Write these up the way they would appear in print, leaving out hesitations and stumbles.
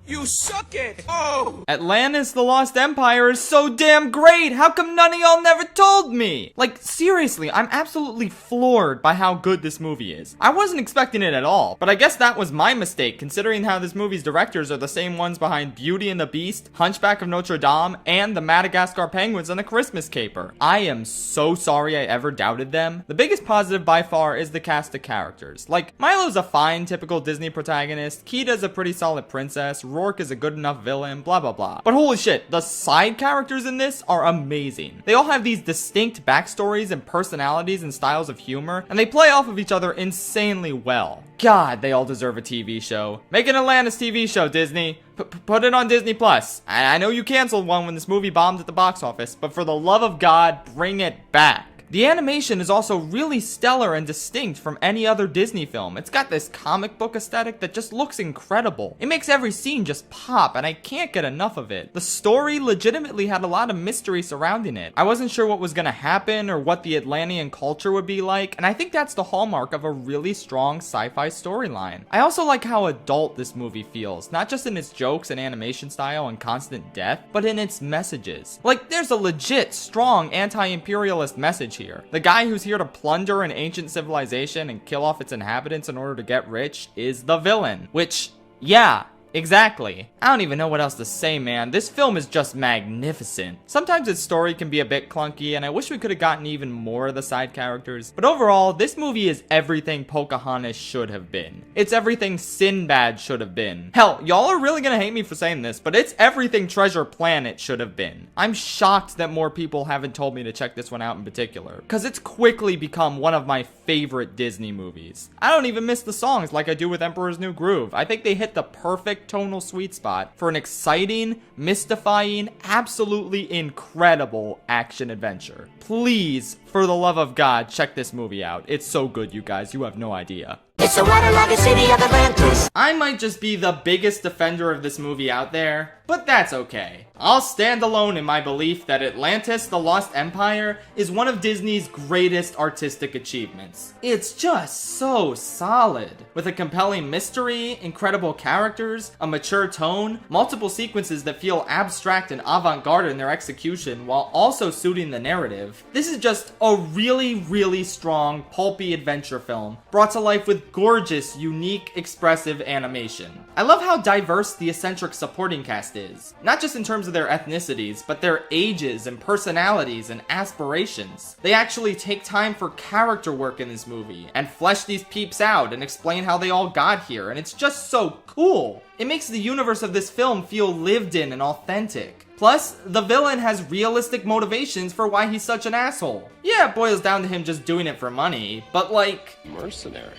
You suck it! Oh! Atlantis The Lost Empire is so damn great! How come none of y'all never told me? Like, seriously, I'm absolutely floored by how good this movie is. I wasn't expecting it at all, but I guess that was my mistake, considering how this movie's directors are the same ones behind Beauty and the Beast, Hunchback of Notre Dame, and the Madagascar Penguins and the Christmas Caper. I am so sorry I ever doubted them. The biggest positive by far is the cast of characters. Like, Milo's a fine, typical Disney protagonist, Kita's a pretty solid princess, Rourke is a good enough villain, blah blah blah. But holy shit, the side characters in this are amazing. They all have these distinct backstories and personalities and styles of humor, and they play off of each other insanely well. God, they all deserve a TV show. Make an Atlantis TV show, Disney. Put it on Disney Plus. I know you canceled one when this movie bombed at the box office, but for the love of God, bring it back. The animation is also really stellar and distinct from any other Disney film. It's got this comic book aesthetic that just looks incredible. It makes every scene just pop, and I can't get enough of it. The story legitimately had a lot of mystery surrounding it. I wasn't sure what was gonna happen or what the Atlantean culture would be like, and I think that's the hallmark of a really strong sci-fi storyline. I also like how adult this movie feels, not just in its jokes and animation style and constant death, but in its messages. Like, there's a legit, strong anti-imperialist message here. The guy who's here to plunder an ancient civilization and kill off its inhabitants in order to get rich is the villain. Which, yeah, exactly. I don't even know what else to say, man. This film is just magnificent. Sometimes its story can be a bit clunky, and I wish we could have gotten even more of the side characters. But overall, this movie is everything Pocahontas should have been. It's everything Sinbad should have been. Hell, y'all are really gonna hate me for saying this, but it's everything Treasure Planet should have been. I'm shocked that more people haven't told me to check this one out in particular, because it's quickly become one of my favorite Disney movies. I don't even miss the songs like I do with Emperor's New Groove. I think they hit the perfect tonal sweet spot for an exciting, mystifying, absolutely incredible action adventure. Please, for the love of God, check this movie out. It's so good, you guys. You have no idea. It's a waterlogged city of Atlantis. I might just be the biggest defender of this movie out there, but that's okay. I'll stand alone in my belief that Atlantis The Lost Empire is one of Disney's greatest artistic achievements. It's just so solid. With a compelling mystery, incredible characters, a mature tone, multiple sequences that feel abstract and avant-garde in their execution while also suiting the narrative. This is just a really, really strong, pulpy adventure film brought to life with gorgeous, unique, expressive animation. I love how diverse the eccentric supporting cast is, not just in terms of their ethnicities, but their ages and personalities and aspirations. They actually take time for character work in this movie and flesh these peeps out and explain how they all got here, and it's just so cool. It makes the universe of this film feel lived in and authentic. Plus, the villain has realistic motivations for why he's such an asshole. Yeah, it boils down to him just doing it for money, but like... Mercenary.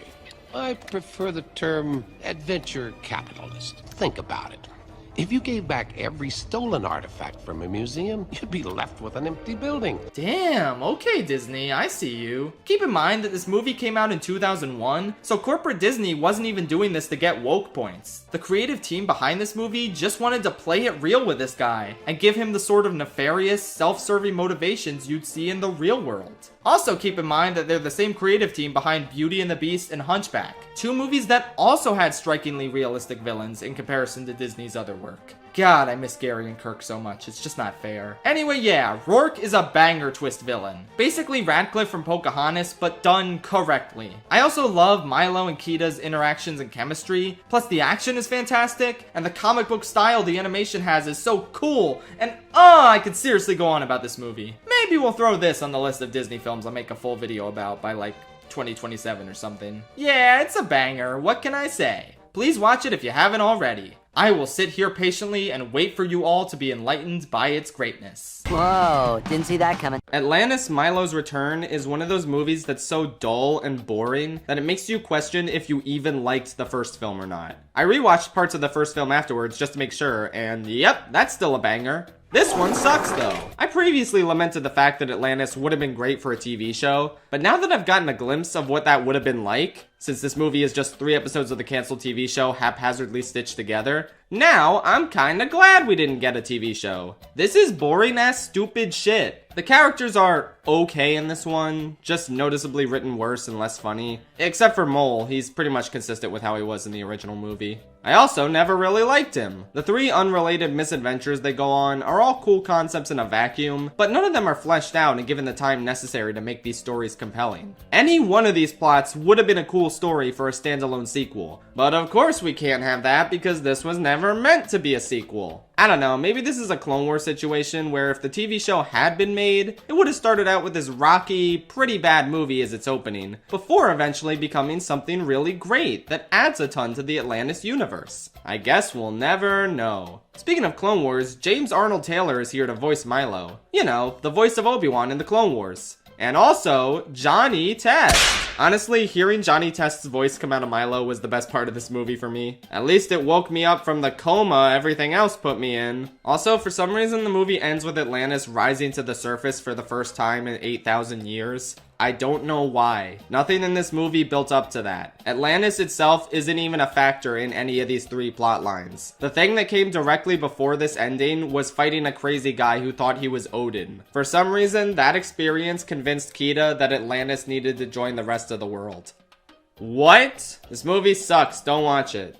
I prefer the term adventure capitalist. Think about it. If you gave back every stolen artifact from a museum, you'd be left with an empty building. Damn, okay Disney, I see you. Keep in mind that this movie came out in 2001, so corporate Disney wasn't even doing this to get woke points. The creative team behind this movie just wanted to play it real with this guy, and give him the sort of nefarious, self-serving motivations you'd see in the real world. Also keep in mind that they're the same creative team behind Beauty and the Beast and Hunchback, two movies that also had strikingly realistic villains in comparison to Disney's other work. God, I miss Gary and Kirk so much, it's just not fair. Anyway, yeah, Rourke is a banger twist villain. Basically Radcliffe from Pocahontas, but done correctly. I also love Milo and Kita's interactions and chemistry, plus the action is fantastic, and the comic book style the animation has is so cool, and I could seriously go on about this movie. Maybe we'll throw this on the list of Disney films I'll make a full video about by like 2027 or something. Yeah, it's a banger, what can I say? Please watch it if you haven't already. I will sit here patiently and wait for you all to be enlightened by its greatness. Whoa, didn't see that coming. Atlantis Milo's Return is one of those movies that's so dull and boring that it makes you question if you even liked the first film or not. I rewatched parts of the first film afterwards just to make sure, and yep, that's still a banger. This one sucks though. I previously lamented the fact that Atlantis would have been great for a TV show, but now that I've gotten a glimpse of what that would have been like, since this movie is just 3 episodes of the canceled TV show haphazardly stitched together, now I'm kinda glad we didn't get a TV show. This is boring ass stupid shit. The characters are okay in this one, just noticeably written worse and less funny. Except for Mole, he's pretty much consistent with how he was in the original movie. I also never really liked him. The 3 unrelated misadventures they go on are all cool concepts in a vacuum, but none of them are fleshed out and given the time necessary to make these stories compelling. Any one of these plots would have been a cool story for a standalone sequel, but of course we can't have that because this was never meant to be a sequel. I don't know, maybe this is a Clone Wars situation where if the TV show had been made, it would have started out with this rocky, pretty bad movie as its opening, before eventually becoming something really great that adds a ton to the Atlantis universe. I guess we'll never know. Speaking of Clone Wars, James Arnold Taylor is here to voice Milo. You know, the voice of Obi-Wan in the Clone Wars. And also, Johnny Test. Honestly, hearing Johnny Test's voice come out of Milo was the best part of this movie for me. At least it woke me up from the coma everything else put me in. Also, for some reason the movie ends with Atlantis rising to the surface for the first time in 8,000 years. I don't know why. Nothing in this movie built up to that. Atlantis itself isn't even a factor in any of these 3 plot lines. The thing that came directly before this ending was fighting a crazy guy who thought he was Odin. For some reason, that experience convinced Kida that Atlantis needed to join the rest of the world. What? This movie sucks, don't watch it.